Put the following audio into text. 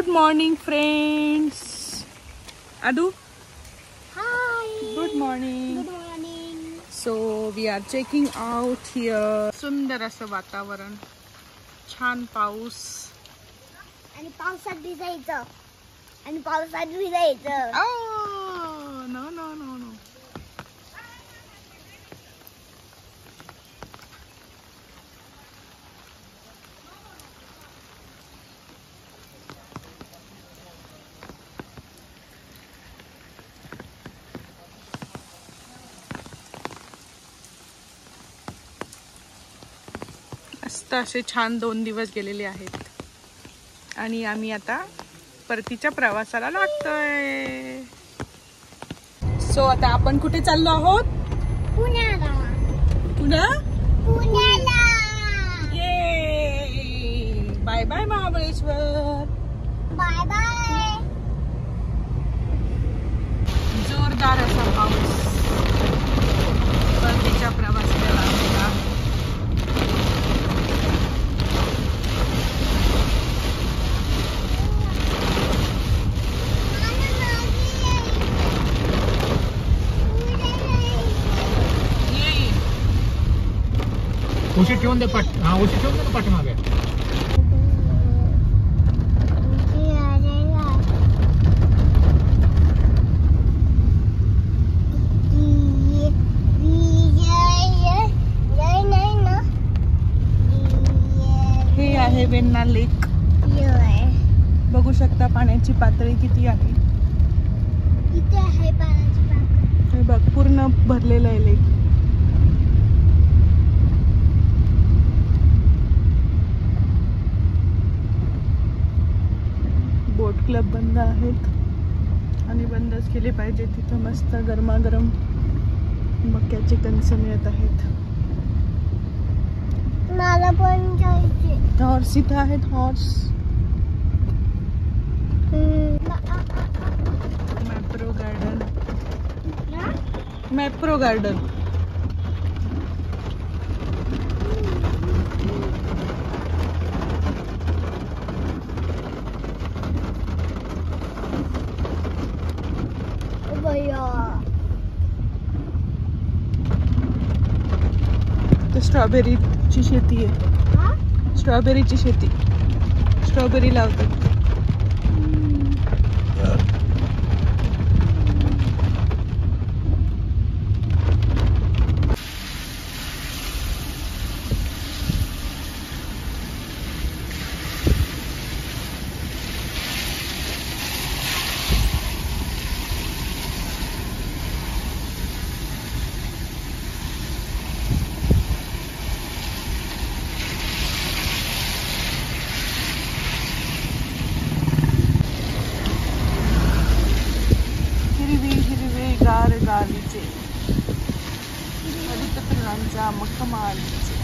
Good morning, friends. Adu. Hi. Good morning. Good morning. So we are checking out here. सुंदर असं वातावरण, छान पाऊस. आणि पावसात भिजायचं. आणि पावसात भिजायचं. Oh, no, no, no, no. मस्त असे छान 2 दिवस गेलेले आहेत आणि आम्ही आता परतीच्या प्रवासाला लागतोय. सो आता आपण कुठे चाललो आहोत? पुण्याला. पुन्हा पुण्याला. ये bye bye Mahabaleshwar. Bye bye. जोरदार असा पाऊस परतीच्या प्रवासाला लागला. उशी ठेवून दे उशी ठेवून दे ना पाठीमागे. हे आहे वेण्णा लेक. बघू शकता पाण्याची पातळी किती आहे. इथे आहे पाण्याची पातळी. हे बघ पूर्ण भरलेलं आहे लेक. बोट क्लब बंद आहेत आणि बंदच केले पाहिजे. तिथं मस्त गरमागरम मक्याचे कणस मिळत आहेत. मला पण जायचे. हॉर्स इथे आहेत. Horse. Mapro garden. Mapro garden. स्ट्रॉबेरीची शेती आहे. स्ट्रॉबेरीची शेती. स्ट्रॉबेरी लावतात. गार गालीचे हरित फुलांचा मखमालीचे.